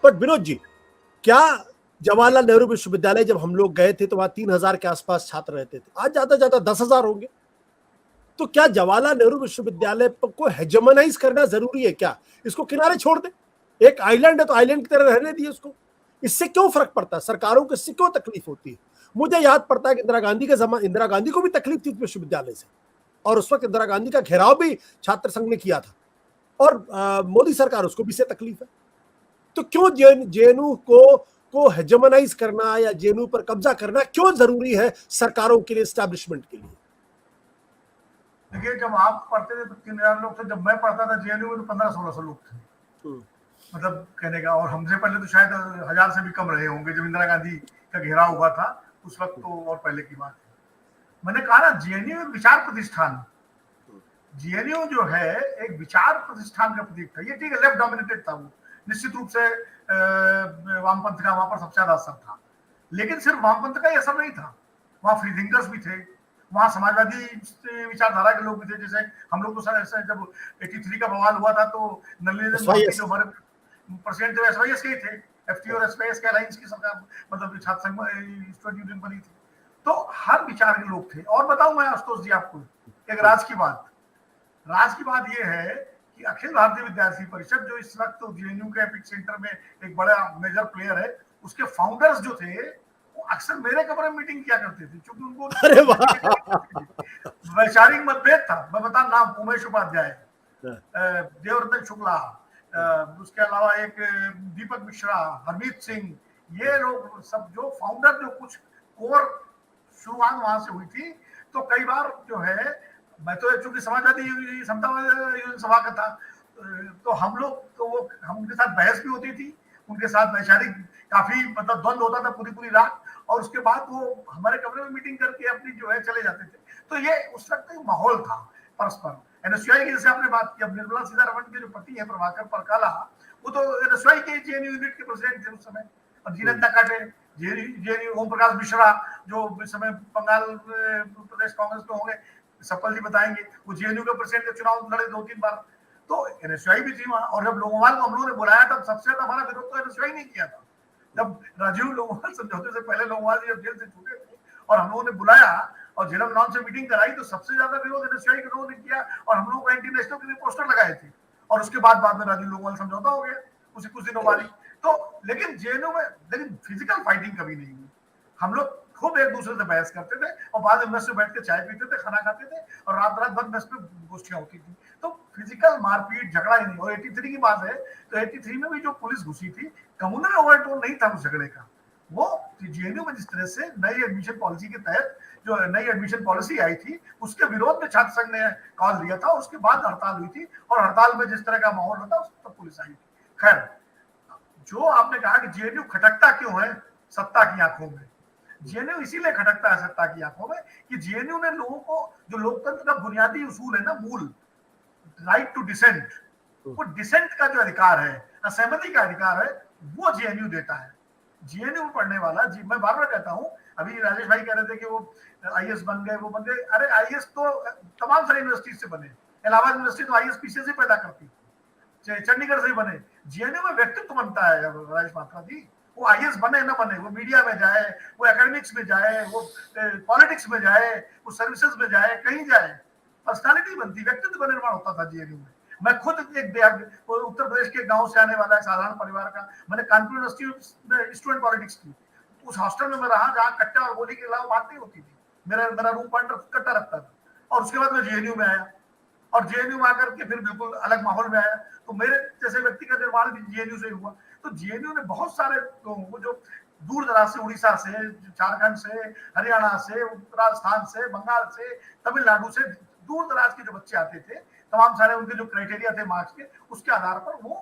But Vinod ji, क्या जवाहरलाल नेहरू विश्वविद्यालय जब हम लोग गए थे तो वहां 3,000 के आसपास छात्र रहते थे, आज ज्यादा ज्यादा 10,000 होंगे। तो क्या जवाहरलाल नेहरू विश्वविद्यालय को हेजेमनाइज करना जरूरी है क्या? इसको किनारे छोड़ दे, एक आइलैंड है तो आइलैंड की तरह रहने दिए उसको। इससे क्यों फर्क पड़ता है? सरकारों को इससे क्यों तकलीफ होती है? मुझे याद पड़ता है कि इंदिरा गांधी को भी तकलीफ थी विश्वविद्यालय से, और उस वक्त इंदिरा गांधी का घेराव भी छात्र संघ ने किया था, और मोदी सरकार, उसको भी से तकलीफ है। तो क्यों जेएनयू को हेजेमनाइज करना या जेएनयू पर कब्जा करना क्यों जरूरी है सरकारों के लिए, एस्टैब्लिशमेंट के लिए? देखिए, जब आप पढ़ते थे तो 3,000 लोग थे, जब मैं पढ़ता था जेएनयू में तो 1500-1600 लोग थे, मतलब कहने का। और हमसे पहले तो शायद 1000 से भी कम रहे होंगे जब इंदिरा गांधी का घेराव हुआ था उस वक्त, तो और पहले की बात है। मैंने कहा ना, जेएनयू एक विचार प्रतिष्ठान, जेएनयू जो है एक विचार प्रतिष्ठान का प्रतीक था। ये ठीक है, लेफ्ट डोमिनेटेड था वो, निश्चित रूप से वामपंथ का वहां पर सबसे ज्यादा असर था, लेकिन सिर्फ वामपंथ का ही असर नहीं था, वहां फ्री थिंकर्स भी थे, वहां समाजवादी विचारधारा के लोग भी थे। जैसे हम लोग तो सर ऐसे, जब 83 का बवाल हुआ था तो नलिनी मोदी जो हमारे प्रेसिडेंट थे एसवाईएस के ही थे, एफटी और एसवाईएस के अलायंस की सरकार, मतलब छात्र संघ स्टूडेंट यूनियन बनी थी, तो हर विचार के लोग थे। और बताऊं मैं आशुतोष जी आपको एक राज की बात ये है कि अखिल भारतीय विद्यार्थी परिषद, जो इस वक्त जेएनयू के एपिक सेंटर में एक बड़ा मेजर प्लेयर है, उसके फाउंडर्स जो थे वो अक्सर मेरे कमरे में मीटिंग किया करते थे, क्योंकि उनको वैचारिक मतभेद था। मैं बता नाम, उमेश उपाध्याय, देवरतन शुक्ला, उसके अलावा एक दीपक मिश्रा, हरमीत सिंह, ये लोग सब जो फाउंडर, जो कुछ कोर शुरुआत वहां से हुई थी। तो कई बार जो है, मैं तो चूंकि समाजवादी समतावादी सभा का था, तो हम लोग तो वो हम उनके साथ बहस भी होती थी, उनके साथ वैचारिक काफी मतलब द्वंद होता था पूरी रात, और उसके बाद वो हमारे कमरे में मीटिंग करके अपनी जो है चले जाते थे। तो ये उस वक्त एक माहौल था परस्पर। एनएसयूआई की जैसे आपने बात की, निर्मला सीतारमण के जो पति है प्रभाकर परकाला, वो तो एनएसयूआई के जेएनयू यूनिट के प्रेसिडेंट थे उस समय, और जीनत नकाटे, जेएनयू ओम प्रकाश मिश्रा, जो इस समय बंगाल प्रदेश कांग्रेस में होंगे, सफल जी बताएंगे, वो जेएनयू के प्रेसिडेंट के चुनाव लड़े 2-3 बार। तो एनएसयूआई भी थी वहां। और जब लोंगोवाल को हम लोगों ने बुलाया, तब सबसे ज्यादा हमारा विरोध तो एनएसयूआई ने किया था। जब राजीव लोंगोवाल समझौते से पहले लोंगोवाल जी जब जेल से छूटे थे और हम लोगों ने बुलाया और झेलम लॉन से मीटिंग कराई, तो सबसे ज्यादा विरोध एनएसयूआई के लोगों ने किया, और हम लोग एंटी नेशनल के लिए पोस्टर लगाए थे। और उसके बाद में राजीव लोंगोवाल समझौता हो गया उसी कुछ दिनों बाद ही। तो लेकिन जेएनयू में लेकिन फिजिकल फाइटिंग कभी नहीं हुई। हम लोग खूब एक दूसरे से बहस करते थे, और बाद में मेस में बैठ के चाय पीते थे, खाना खाते थे, और रात भर मेस में गोष्ठियां होती थी। तो फिजिकल मारपीट झगड़ा ही नहीं। और 83 की बात है, तो 83 में भी जो पुलिस घुसी थी, कम्युनल ओवरटोन नहीं था उस झगड़े का। वो जेएनयू में जिस तरह से नई एडमिशन पॉलिसी के तहत जो नई एडमिशन पॉलिसी आई थी, उसके विरोध में छात्र संघ ने कॉल दिया था, उसके बाद हड़ताल हुई थी, और हड़ताल में जिस तरह का माहौल होता उस पर पुलिस आई थी। खैर, जो आपने कहा कि जेएनयू खटकता क्यों है सत्ता की आंखों में, जेएनयू इसीलिए खटकता है सत्ता की आंखों में कि जेएनयू ने लोगों को, जो लोकतंत्र का बुनियादी उसूल है ना, मूल राइट टू डिसेंट, वो डिसेंट का जो अधिकार है, असहमति का अधिकार है, वो जेएनयू देता है। जेएनयू में पढ़ने वाला जी, मैं बार बार कहता हूं, अभी राजेश भाई कह रहे थे कि वो आईएएस बन गए, वो बन गए। अरे आईएएस तो तमाम सारी यूनिवर्सिटी से बने, इलाहाबाद यूनिवर्सिटी तो आईएएस पीछे से पैदा करती थी, चंडीगढ़ से ही बने। जेएनयू में व्यक्तित्व बनता है राजेश मात्रा जी, वो आईएएस बने ना बने, वो मीडिया में जाए, वो एकेडमिक्स में जाए, वो पॉलिटिक्स में जाए, वो सर्विसेज में जाए, कहीं जाए, पर्सनालिटी बनती, व्यक्तित्व का निर्माण होता था जेएनयू में। मैं खुद एक उत्तर प्रदेश के गांव से आने वाला एक साधारण परिवार का, मैंने कानपुर यूनिवर्सिटी में स्टूडेंट पॉलिटिक्स की, उस हॉस्टल में मैं रहा जहाँ कट्टा और गोली के अलावा बात नहीं होती थी। मेरा रूम पार्टनर कट्टा रखता था, और उसके बाद मैं जेएनयू में आया, और जेएनयू में आकर के फिर बिल्कुल अलग माहौल में आया, तो मेरे जैसे व्यक्ति का निर्माण भी जेएनयू से हुआ। तो जेएनयू ने बहुत सारे लोगों को, जो दूर दराज से, उड़ीसा से, झारखंड से, हरियाणा से, राजस्थान से, बंगाल से, तमिलनाडु से, दूर दराज के जो बच्चे आते थे, तमाम सारे उनके जो क्राइटेरिया थे मार्क्स के, उसके आधार पर वो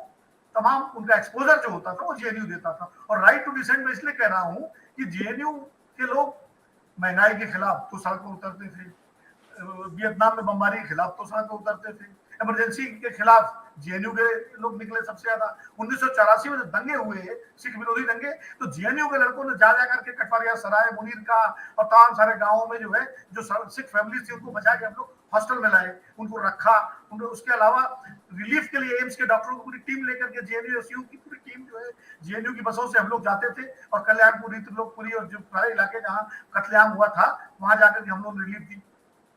तमाम उनका एक्सपोजर जो होता था वो जेएनयू देता था। और राइट टू डिसेंट में इसलिए कह रहा हूं कि जेएनयू के लोग महंगाई के खिलाफ तो सड़क पर उतरते थे, वियतनाम में बमबारी के खिलाफ तो सड़क पर उतरते थे, इमरजेंसी के खिलाफ जेएनयू के लोग निकले सबसे ज्यादा। 1984 में जब दंगे हुए, सिख विरोधी दंगे, तो जेएनयू के लड़कों ने जा करके कटवारिया सराय, मुनीर का और तमाम सारे गांवों में जो है जो सिख फैमिली थी, उनको बचा के हम लोग हॉस्टल में लाए, उनको रखा। उसके अलावा रिलीफ के लिए एम्स के डॉक्टरों की पूरी टीम लेकर के, जेएनयू एसयू की पूरी टीम जो है जेएनयू की बसों से हम लोग जाते थे और कल्याणपुरी, त्रिलोकपुरी और जो सारे इलाके जहाँ कत्लेआम हुआ था वहां जाकर हम लोग रिलीफ दी।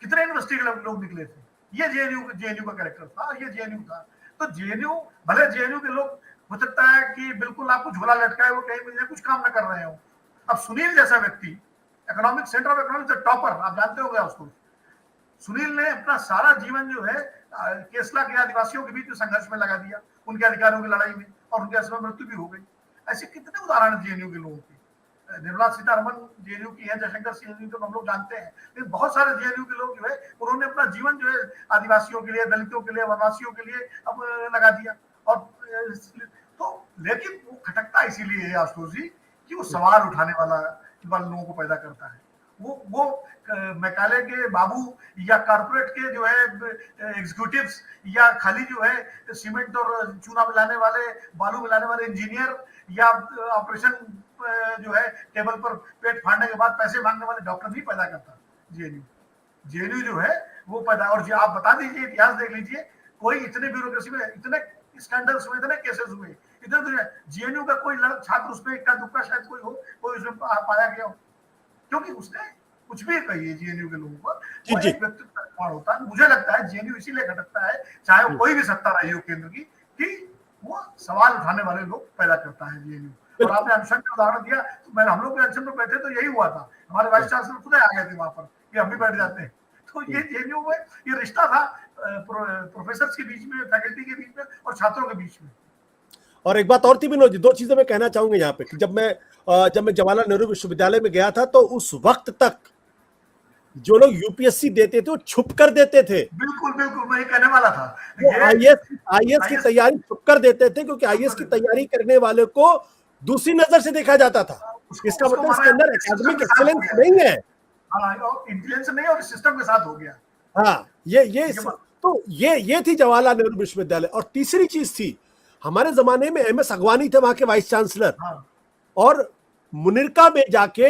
कितने यूनिवर्सिटी के लोग निकले थे। ये जेएनयू का कैरेक्टर था, ये जेएनयू था। तो जेएनयू, भले जेएनयू के लोग हो सकता है कि बिल्कुल आपको झोला लटकाए वो कहीं मिलने कुछ काम न कर रहे हो। अब सुनील जैसा व्यक्ति, economic centre of economics topper, आप जानते होंगे उसको, सुनील ने अपना सारा जीवन जो है केसला के आदिवासियों के बीच में संघर्ष में लगा दिया, उनके अधिकारों की लड़ाई में, और उनके असर में मृत्यु भी हो गई। ऐसे कितने उदाहरण जेएनयू के लोगों के। निर्मला सीतारमण जेएनयू की है, जयशंकर सिंह तो हम लोग जानते हैं, लेकिन बहुत सारे जेएनयू के लोग जो है उन्होंने अपना जीवन जो है आदिवासियों के लिए, दलितों के लिए, वनवासियों के लिए अब लगा दिया। और तो लेकिन वो खटकता इसीलिए है आशुतोष जी कि वो सवाल उठाने वाला लोगों को पैदा करता है। वो मैकाले के बाबू या कॉर्पोरेट के जो है एग्जीक्यूटिव्स या खाली जो है सीमेंट और चूना मिलाने वाले, बालू मिलाने वाले इंजीनियर या ऑपरेशन जो है टेबल पर पेट फाड़ने के बाद पैसे मांगने वाले डॉक्टर नहीं पैदा करता जेएनयू जो है वो पैदा। और जो आप बता दीजिए, इतिहास देख लीजिए, कोई इतने ब्यूरोक्रेसी में इतने स्कैंडल्स हुए, इतने केसेस हुए, इतने जेएनयू का कोई छात्र उसमें इक्का दुक्का शायद कोई उसमें पाया गया हो, क्योंकि उसने कुछ भी कही है जेएनयू के लोगों पर, वो एक व्यक्तित्व का निर्माण होता है। मुझे लगता है जेएनयू इसीलिए खटकता है, चाहे वो कोई भी सत्ता रही हो केंद्र की, कि वो सवाल उठाने वाले लोग पैदा करता है जेएनयू। और आपने अनशन का उदाहरण दिया, तो मैंने, हम लोग भी अनशन में बैठे तो यही हुआ था, हमारे वाइस चांसलर खुद आ गए थे वहां पर कि हम भी बैठ जाते हैं। तो ये जेएनयू में ये रिश्ता था प्रोफेसर के बीच में, फैकल्टी के बीच में और छात्रों के बीच में। और एक बात और थी विनोद जी, दो चीजें मैं कहना चाहूंगा यहाँ पे कि जब मैं जवाहरलाल नेहरू विश्वविद्यालय में गया था तो उस वक्त तक जो लोग यूपीएससी देते थे वो छुप कर देते थे। बिल्कुल बिल्कुल, मैं ये कहने वाला था। आईएएस की तैयारी छुप कर देते थे, क्योंकि आईएएस की तैयारी करने वाले को दूसरी नजर से देखा जाता था। इसका मतलब इसके अंदर एकेडमिक एक्सीलेंस नहीं है, इंटेलिजेंस नहीं, और सिस्टम के साथ हो गया। हाँ, ये थी जवाहरलाल नेहरू विश्वविद्यालय। और तीसरी चीज थी, हमारे जमाने में एमएस अगवानी थे वहां के वाइस चांसलर, और मुनिरका में जाके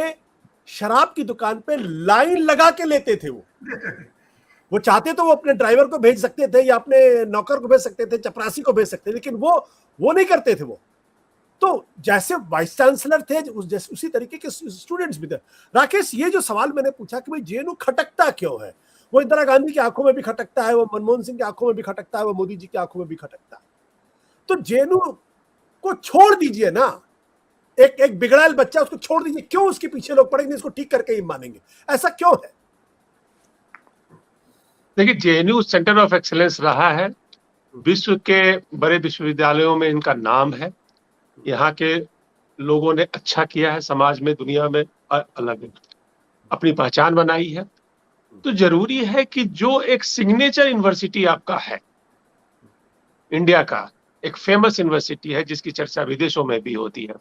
शराब की दुकान पे लाइन लगा के लेते थे। वो चाहते तो वो अपने ड्राइवर को भेज सकते थे या अपने नौकर को भेज सकते थे, चपरासी को भेज सकते थे, लेकिन वो नहीं करते थे। वो तो जैसे वाइस चांसलर थे उसी तरीके के स्टूडेंट्स भी थे। राकेश, ये जो सवाल मैंने पूछा कि भाई जेएनयू खटकता क्यों है, वो इंदिरा गांधी की आंखों में भी खटकता है, वो मनमोहन सिंह की आंखों में भी खटकता है, वो मोदी जी की आंखों में भी खटकता है। तो जेएनयू को छोड़ दीजिए ना, एक बिगड़ायल बच्चा, उसको छोड़ दीजिए। क्यों उसके पीछे लोग पड़ेंगे, इसको ठीक करके ही मानेंगे, ऐसा क्यों है? देखिए, जेएनयू सेंटर ऑफ एक्सीलेंस रहा है, विश्व के बड़े विश्वविद्यालयों में इनका नाम है, यहाँ के लोगों ने अच्छा किया है, समाज में, दुनिया में अलग अपनी पहचान बनाई है। तो जरूरी है कि जो एक सिग्नेचर यूनिवर्सिटी आपका है, इंडिया का एक फेमस यूनिवर्सिटी है जिसकी चर्चा विदेशों में भी होती है,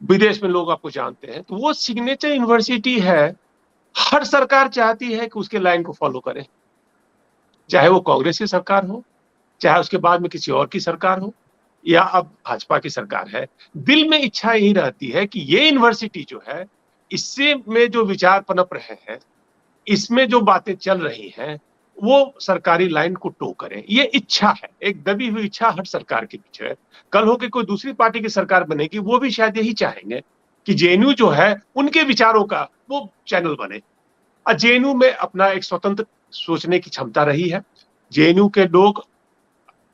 विदेश में लोग आपको जानते हैं, तो वो सिग्नेचर यूनिवर्सिटी है। हर सरकार चाहती है कि उसके लाइन को फॉलो करे, चाहे वो कांग्रेस की सरकार हो, चाहे उसके बाद में किसी और की सरकार हो, या अब भाजपा की सरकार है। दिल में इच्छा यही रहती है कि ये यूनिवर्सिटी जो है, इससे में जो विचार पनप रहे हैं, इसमें जो बातें चल रही हैं, वो सरकारी लाइन को टो करें। ये इच्छा है, एक दबी हुई इच्छा हर सरकार के पीछे है। कल होके कोई दूसरी पार्टी की सरकार बनेगी, वो भी शायद यही चाहेंगे कि जेएनयू जो है उनके विचारों का वो चैनल बने। और जेएनयू में अपना एक स्वतंत्र सोचने की क्षमता रही है। जेएनयू के लोग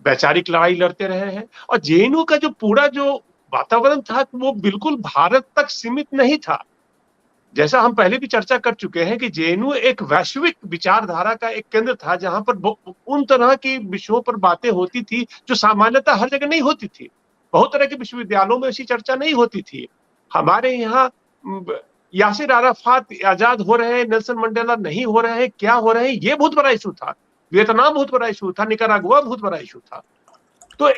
वैचारिक लड़ाई लड़ते रहे हैं, और जेएनयू का जो पूरा जो वातावरण था वो बिल्कुल भारत तक सीमित नहीं था। जैसा हम पहले भी चर्चा कर चुके हैं कि जेएनयू एक वैश्विक विचारधारा का एक केंद्र था, जहां पर उन तरह की विषयों पर बातें होती थी जो सामान्यतः हर जगह नहीं होती थी। बहुत तरह के विश्वविद्यालयों में ऐसी चर्चा नहीं होती थी। हमारे यहाँ यासिर अराफात आजाद हो रहे हैं, नेल्सन मंडेला नहीं हो रहे हैं, क्या हो रहे हैं, ये बहुत बड़ा इशू था। वियतनाम बहुत बड़ा इशू था, निकारागुआ बहुत बड़ा इशू था। तो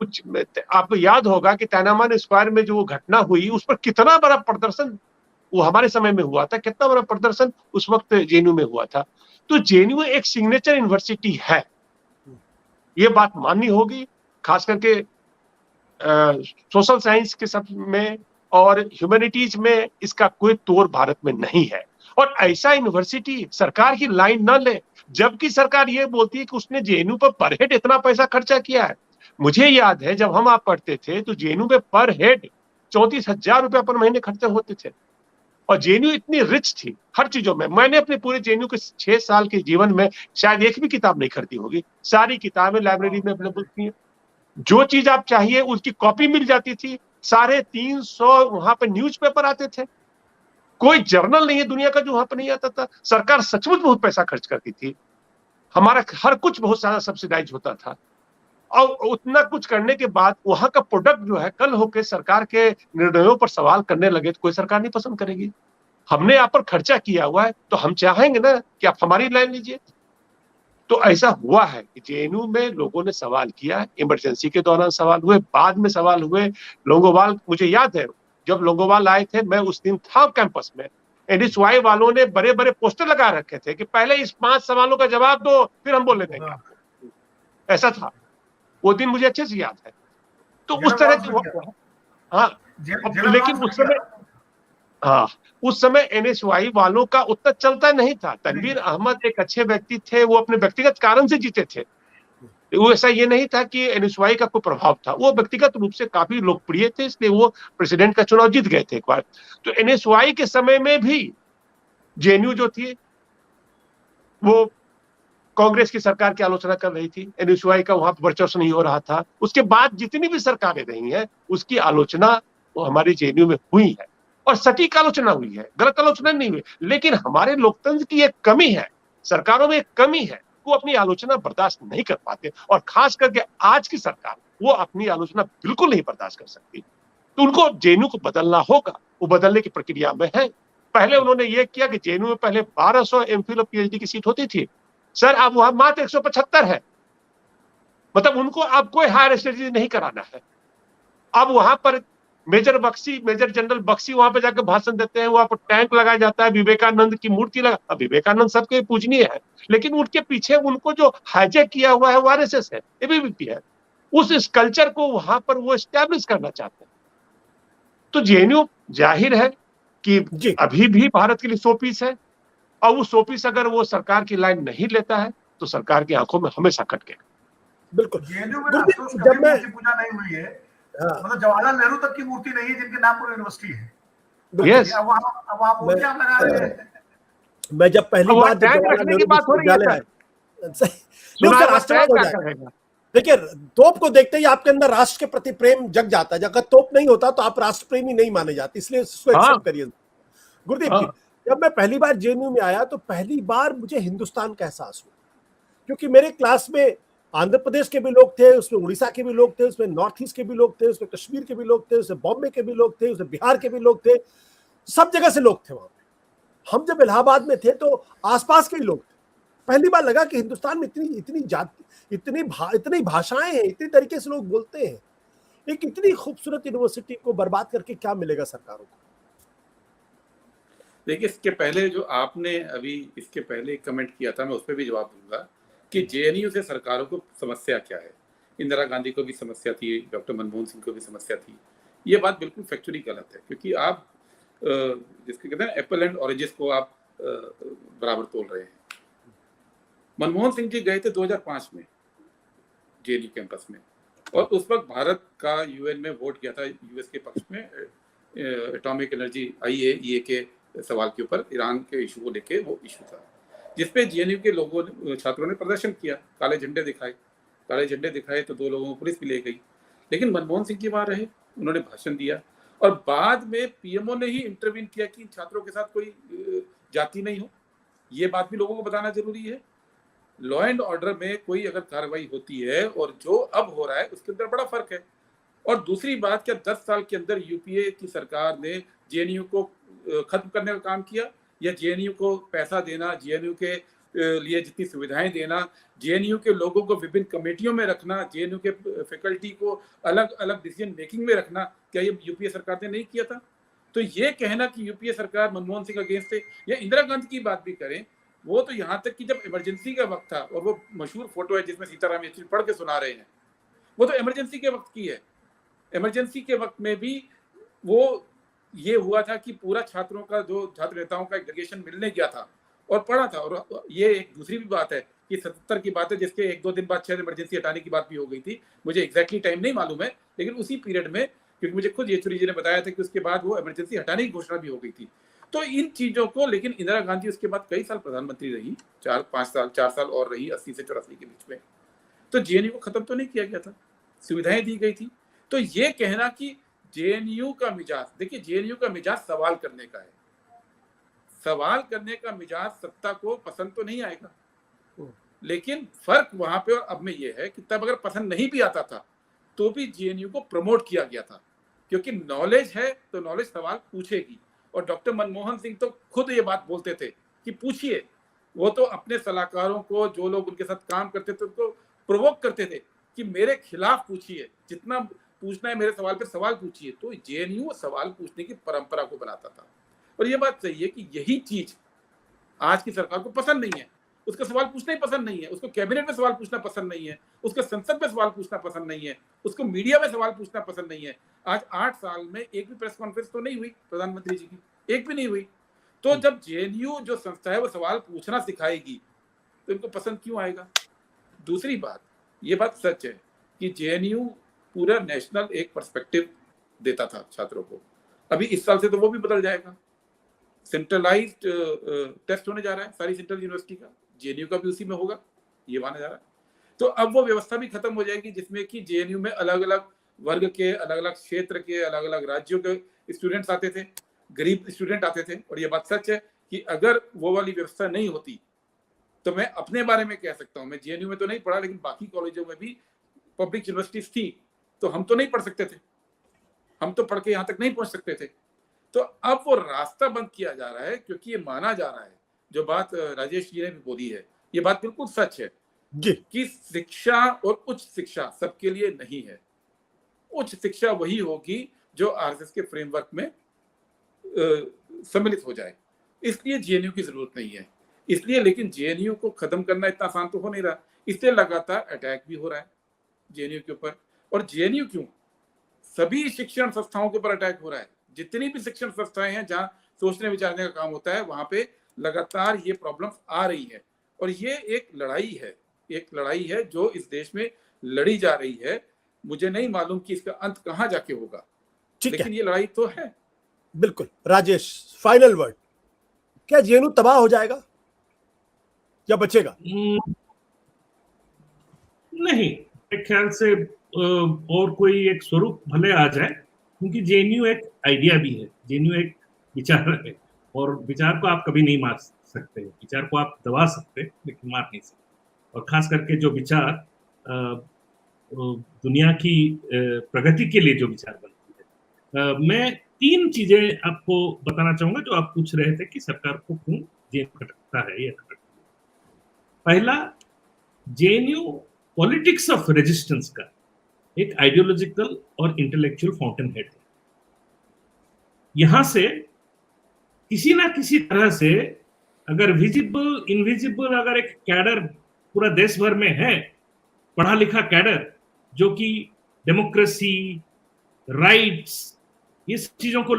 कुछ आपको याद होगा कि तिएननमेन स्क्वायर में जो घटना हुई, उस पर कितना बड़ा प्रदर्शन वो हमारे समय में हुआ था, कितना बड़ा प्रदर्शन उस वक्त जेएनयू में हुआ था। तो जेएनयू एक सिग्नेचर यूनिवर्सिटी है, ये बात माननी होगी, खास करके सोशल साइंस के सब में और ह्यूमैनिटीज में इसका कोई तोड़ भारत में नहीं है। और ऐसा यूनिवर्सिटी सरकार की लाइन न ले, जबकि सरकार ये बोलती है कि उसने जेएनयू पर पर हेड इतना पैसा खर्चा किया है। मुझे याद है जब हम आप पढ़ते थे तो जेएनयू में पर हेड 34,000 रुपए पर महीने खर्चे होते थे, और जेएनयू इतनी रिच थी हर चीजों में। मैंने अपने पूरे जेएनयू के 6 साल के जीवन में शायद एक भी किताब नहीं खरीदी होगी, सारी किताबें लाइब्रेरी में अवेलेबल थी, जो चीज आप चाहिए उसकी कॉपी मिल जाती थी। 350 वहां पे न्यूज़पेपर आते थे, कोई जर्नल नहीं है दुनिया का जो वहां पर नहीं आता था। सरकार सचमुच बहुत पैसा खर्च करती थी, हमारा हर कुछ बहुत सारा सब्सिडाइज होता था, और उतना कुछ करने के बाद वहां का प्रोडक्ट जो है कल होकर सरकार के निर्णयों पर सवाल करने लगे तो कोई सरकार नहीं पसंद करेगी। हमने यहाँ पर खर्चा किया हुआ है तो हम चाहेंगे ना कि आप हमारी लाइन लीजिए। तो ऐसा हुआ है कि जेएनयू में लोगों ने सवाल किया, इमरजेंसी के दौरान सवाल हुए, बाद में सवाल हुए। लोंगोवाल, मुझे याद है जब लोंगोवाल आए थे मैं उस दिन था कैंपस में, एनएसवाई वालों ने बड़े बड़े पोस्टर लगा रखे थे कि पहले इस 5 सवालों का जवाब दो फिर हम बोलने देंगे आपको। ऐसा था, वो दिन मुझे अच्छे से याद है। तो उस तरह से हाँ, लेकिन उस समय हाँ, उस समय एनएसवाई वालों का उतना चलता नहीं था। तनवीर अहमद एक अच्छे व्यक्ति थे, वो अपने व्यक्तिगत कारण से जीते थे, वो ऐसा ये नहीं था कि एनएसवाई का कोई प्रभाव था, वो व्यक्तिगत रूप से काफी लोकप्रिय थे, इसलिए वो प्रेसिडेंट का चुनाव जीत गए थे एक बार। तो एनएसवाई के समय में भी जेएनयू जो थी वो कांग्रेस की सरकार की आलोचना कर रही थी, एनएसवाई का वहां पर वर्चस्व नहीं हो रहा था। उसके बाद जितनी भी सरकारें रही हैं उसकी आलोचना वो हमारे जेएनयू में हुई है, और सटीक आलोचना हुई है, गलत आलोचना नहीं हुई। लेकिन हमारे लोकतंत्र की एक कमी है, सरकारों में एक कमी है, वो अपनी आलोचना बर्दाश्त नहीं कर पाते, और खास करके आज की सरकार वो अपनी आलोचना बिल्कुल नहीं बर्दाश्त कर सकती। तो उनको जेएनयू को बदलना होगा, वो बदलने की प्रक्रिया में है। पहले उन्होंने ये किया कि जेएनयू में पहले 1200 एमफिल और पीएचडी की सीट होती थी, सर अब वहां मात्र 175 है। मतलब उनको अब कोई हायर स्टडीज नहीं कराना है। अब वहां पर मेजर जनरल बख्शी वहां पे जाकर भाषण देते हैं, वहां पर टैंक लगाया जाता है, विवेकानंद की मूर्ति लगा। अब विवेकानंद सबके पूजनीय है, लेकिन उनके पीछे उनको जो हाईजैक किया हुआ है वो आरएसएस है, एबीवीपी है। उस कल्चर को वहां पर वो एस्टैब्लिश करना चाहते हैं। तो जेएनयू जाहिर है कि अभी भी भारत के लिए शोपीस है, और वो शोपीस अगर वो सरकार की लाइन नहीं लेता है तो सरकार की आंखों में हमेशा खटकेगा। बिल्कुल। जेएनयू में अफसोस कभी मूर्ति पूजा नहीं हुई है। मतलब जवाहरलाल नेहरू तक की मूर्ति नहीं है जिनके नाम पर यूनिवर्सिटी है। यस, अब आप मूर्तियां लगा रहे हैं। मैं जब पहली बार जवाहरलाल नेहरू विश्वविद्यालय आया, राष्ट्रवाद हो जाएगा। देखिए, तोप को देखते ही आपके अंदर राष्ट्र के प्रति प्रेम जग जाता है। अगर तोप नहीं होता तो आप राष्ट्र प्रेमी नहीं माने जाते, इसलिए इसको एक्सेप्ट करिए। गुरदीप जी, जब मैं पहली बार जेएनयू में आया तो पहली बार मुझे हिंदुस्तान का एहसास हुआ, क्योंकि मेरे क्लास में आंध्र प्रदेश के भी लोग थे, उसमें उड़ीसा के भी लोग थे, उसमें नॉर्थ ईस्ट के भी लोग थे, उसमें कश्मीर के भी लोग थे, उसमें बॉम्बे के भी लोग थे, उसमें बिहार के भी लोग थे, सब जगह से लोग थे वहां पे। हम जब इलाहाबाद में थे तो आसपास के ही लोग थे। पहली बार लगा कि हिंदुस्तान में इतनी जाति, इतनी भाषाएं हैं, इतनी तरीके से लोग बोलते हैं। एक इतनी खूबसूरत यूनिवर्सिटी को बर्बाद करके क्या मिलेगा सरकारों को? देखिए, इसके पहले जो आपने अभी इसके पहले कमेंट किया था, मैं उस पर भी जवाब दूंगा कि जेएनयू से सरकारों को समस्या क्या है। इंदिरा गांधी को भी समस्या थी, डॉक्टर मनमोहन सिंह को भी समस्या थी। ये बात बिल्कुल फैक्चुअली गलत है, क्योंकि आप जिसके कहते हैं एप्पल एंड ऑरेंजेस को आप बराबर तोल रहे हैं। मनमोहन सिंह जी गए थे 2005 में जेएनयू कैंपस में, और उस वक्त भारत का यूएन में वोट किया था यूएस के पक्ष में, एटॉमिक एनर्जी IAEA के सवाल के ऊपर, ईरान के इशू को लेके वो इशू था, जिसपे जेएनयू के लोगों ने, छात्रों ने प्रदर्शन किया, काले झंडे दिखाए तो 2 लोगों को पुलिस भी ले गई। लेकिन मनमोहन सिंह जी वहां रहे, उन्होंने भाषण दिया, और बाद में पीएमओ ने ही इंटरवीन किया कि छात्रों के साथ कोई जाति नहीं हो। ये बात भी लोगों को बताना जरूरी है। लॉ एंड ऑर्डर में कोई अगर कार्रवाई होती है और जो अब हो रहा है उसके अंदर बड़ा फर्क है। और दूसरी बात, क्या 10 साल के अंदर यूपीए की सरकार ने जेएनयू को खत्म करने का काम किया, या जेएनयू को पैसा देना, जेएनयू के लिए जितनी सुविधाएं देना, जेएनयू के लोगों को विभिन्न कमेटियों में रखना, जेएनयू के फैकल्टी को अलग अलग डिसीजन मेकिंग में रखना, क्या ये यूपीए सरकार ने नहीं किया था? तो ये कहना कि यूपीए सरकार मनमोहन सिंह अगेंस्ट है, या इंदिरा गांधी की बात भी करें, वो तो यहाँ तक कि जब इमरजेंसी का वक्त था, और वो मशहूर फोटो है जिसमें सीताराम येचुरी पढ़ के सुना रहे हैं, वो तो इमरजेंसी के वक्त की है। इमरजेंसी के वक्त में भी वो ये हुआ था कि पूरा छात्रों का, जो छात्र नेताओं का एक डेलीगेशन मिलने गया था और पढ़ा था। और ये एक दूसरी भी बात है कि 77 की बात है, जिसके 1-2 दिन बाद शायद इमरजेंसी हटाने की बात भी हो गई थी, मुझे एग्जैक्टली टाइम नहीं मालूम है, लेकिन उसी पीरियड में, क्योंकि मुझे खुद येचुरी जी ने बताया था कि उसके बाद वो इमरजेंसी हटाने की घोषणा भी हो गई थी। तो इन चीजों को, लेकिन इंदिरा गांधी उसके बाद कई साल प्रधानमंत्री रही, 4 साल और रही, 80 से 84 के बीच में। तो जेएनयू को खत्म तो नहीं किया गया था, सुविधाएं दी गई थी। तो ये कहना कि जेएनयू का मिजाज, देखिए जेएनयू का मिजाज सवाल करने का है, सवाल करने का मिजाज सत्ता को पसंद तो नहीं आएगा, लेकिन फर्क वहां पे और अब में ये है कि तब अगर पसंद नहीं भी आता था तो भी जेएनयू को प्रमोट किया गया था, क्योंकि नॉलेज है तो नॉलेज सवाल पूछेगी। और डॉक्टर मनमोहन सिंह तो खुद ये बात बोलते थे कि पूछिए, वो तो अपने सलाहकारों को, जो लोग उनके साथ काम करते थे, उनको प्रोवोक करते थे कि मेरे खिलाफ पूछिए, जितना पूछना है मेरे सवाल पर सवाल पूछिए। तो जेएनयू सवाल पूछने की परंपरा को बनाता था। और ये बात सही है कि यही चीज आज की सरकार को पसंद नहीं है, उसका सवाल पूछना ही पसंद नहीं है, उसको कैबिनेट में सवाल पूछना पसंद नहीं है, उसको संसद में सवाल पूछना पसंद नहीं है, उसको मीडिया में सवाल पूछना पसंद नहीं है। आज 8 साल में एक भी प्रेस कॉन्फ्रेंस तो नहीं हुई प्रधानमंत्री जी की, एक भी नहीं हुई। तो जब जेएनयू जो संस्था है वो सवाल पूछना सिखाएगी तो इनको पसंद क्यों आएगा? दूसरी बात, ये बात सच है कि जेएनयू पूरा नेशनल एक पर्सपेक्टिव देता था छात्रों को। अभी इस साल से तो वो भी बदल जाएगा, सेंट्रलाइज्ड टेस्ट होने जा रहा है सारी सेंट्रल यूनिवर्सिटी का, जेएनयू का भी उसी में होगा, ये माना जा रहा है। तो अब वो व्यवस्था भी खत्म हो जाएगी जिसमें कि जेएनयू में अलग अलग वर्ग के, अलग अलग क्षेत्र के, अलग अलग राज्यों के स्टूडेंट्स आते थे, गरीब स्टूडेंट आते थे। और ये बात सच है कि अगर वो वाली व्यवस्था नहीं होती तो मैं अपने बारे में कह सकता हूँ, मैं जेएनयू में तो नहीं पढ़ा, लेकिन बाकी कॉलेजों में भी पब्लिक यूनिवर्सिटीज थी, तो हम तो नहीं पढ़ सकते थे, हम तो पढ़ के यहाँ तक नहीं पहुंच सकते थे। तो अब वो रास्ता बंद किया जा रहा है, क्योंकि ये माना जा रहा है, जो बात राजेश जी ने भी बोली है, ये बात बिल्कुल सच है कि शिक्षा और उच्च शिक्षा सबके लिए नहीं है। उच्च शिक्षा वही होगी जो आरएसएस के फ्रेमवर्क में सम्मिलित हो जाए, इसलिए जेएनयू की जरूरत नहीं है। इसलिए, लेकिन जेएनयू को खत्म करना इतना आसान तो हो नहीं रहा, इसलिए लगातार अटैक भी हो रहा है जेएनयू के ऊपर। और जेएनयू क्यों, सभी शिक्षण संस्थाओं के ऊपर अटैक हो रहा है। जितनी भी शिक्षण संस्थाएं हैं जहां सोचने विचारने का काम होता है, वहां पे लगातार ये प्रॉब्लम्स आ रही है। और ये एक लड़ाई है जो इस देश में लड़ी जा रही है। मुझे नहीं मालूम कि इसका अंत कहां जाके होगा, लेकिन ये लड़ाई तो है। बिल्कुल। राजेश, फाइनल वर्ड, क्या जेएनयू तबाह हो जाएगा या बचेगा? नहीं, एक ख्याल से और कोई एक स्वरूप भले आ जाए, क्योंकि जेएनयू एक आइडिया भी है, जेएनयू एक विचार है, और विचार को आप कभी नहीं मार सकते, विचार को आप दबा सकते लेकिन मार नहीं सकते। और खास करके जो विचार दुनिया की प्रगति के लिए जो विचार बनती है। मैं 3 चीजें आपको बताना चाहूंगा जो आप पूछ रहे थे कि सरकार को क्यों जेएनयू खटकता है या खटकता है। पहला, जेएनयू पॉलिटिक्स ऑफ रेजिस्टेंस का एक आइडियोलॉजिकल और इंटेलेक्चुअल फाउंटेन हेड है। यहां से किसी ना किसी तरह से, अगर विजिबल इनविजिबल, अगर एक कैडर पूरा देश भर में है, पढ़ा लिखा कैडर, जो कि डेमोक्रेसी, राइट्स, ये चीजों को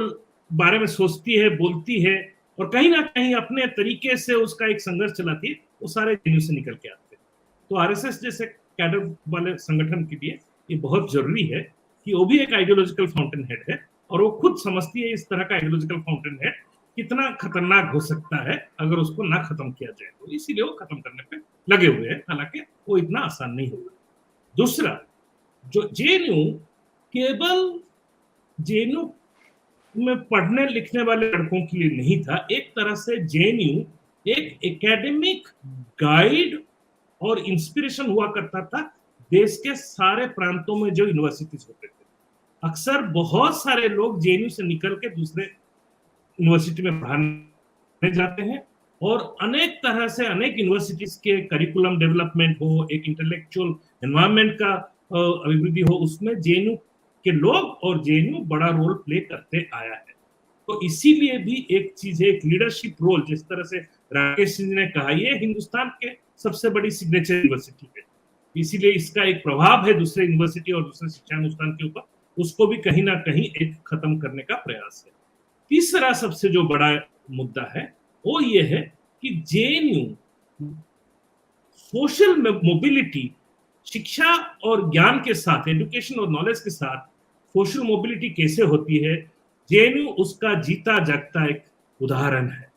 बारे में सोचती है, बोलती है, और कहीं ना कहीं अपने तरीके से उसका एक संघर्ष चलाती है, वो सारे जेएनयू से निकल के आते हैं। तो आरएसएस जैसे कैडर वाले संगठन के लिए ये बहुत जरूरी है कि वो भी एक आइडियोलॉजिकल फाउंटेन हेड है, और वो खुद समझती है इस तरह का आइडियोलॉजिकल फाउंटेन हेड कितना खतरनाक हो सकता है अगर उसको ना खत्म किया जाए। तो इसीलिए वो खत्म करने पे लगे हुए हैं, हालांकि वो इतना आसान नहीं होगा। दूसरा, जो जेएनयू केवल जेएनयू में पढ़ने लिखने वाले लड़कों के लिए नहीं था, एक तरह से जेएनयू एक एकेडमिक गाइड और इंस्पिरेशन हुआ करता था देश के सारे प्रांतों में जो यूनिवर्सिटीज होते थे। अक्सर बहुत सारे लोग जेएनयू से निकल के दूसरे यूनिवर्सिटी में पढ़ाने जाते हैं, और अनेक तरह से अनेक यूनिवर्सिटीज के करिकुलम डेवलपमेंट हो, एक इंटेलेक्चुअल एनवायरनमेंट का अभिवृद्धि हो, उसमें जेएनयू के लोग और जेएनयू बड़ा रोल प्ले करते आया है। तो इसीलिए भी एक चीज है, एक लीडरशिप रोल, जिस तरह से राकेश सिंह ने कहा, ये हिंदुस्तान के सबसे बड़ी सिग्नेचर यूनिवर्सिटी है, इसीलिए इसका एक प्रभाव है दूसरे यूनिवर्सिटी और दूसरे शिक्षा अनुष्ठान के ऊपर, उसको भी कहीं ना कहीं एक खत्म करने का प्रयास है। तीसरा सबसे जो बड़ा मुद्दा है वो ये है कि जेएनयू सोशल मोबिलिटी, शिक्षा और ज्ञान के साथ, एजुकेशन और नॉलेज के साथ सोशल मोबिलिटी कैसे होती है, जेएनयू उसका जीता जागता एक उदाहरण है।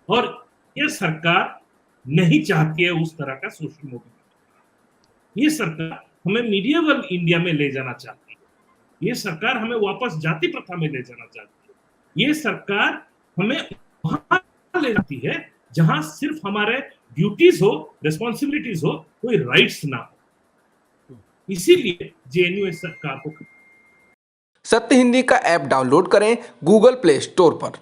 और यह सरकार नहीं चाहती है उस तरह का सोशल मोबिलिटी। ये सरकार हमें मीडिएवल इंडिया में ले जाना चाहती है। ये सरकार हमें वापस जाति प्रथा में ले जाना चाहती है। ये सरकार हमें वहां ले जाती है जहां सिर्फ हमारे ड्यूटीज हो, रिस्पॉन्सिबिलिटीज हो, कोई राइट्स ना हो। इसीलिए जेएनयू इस सरकार को सत्य हिंदी का ऐप डाउनलोड करें गूगल प्ले स्टोर पर।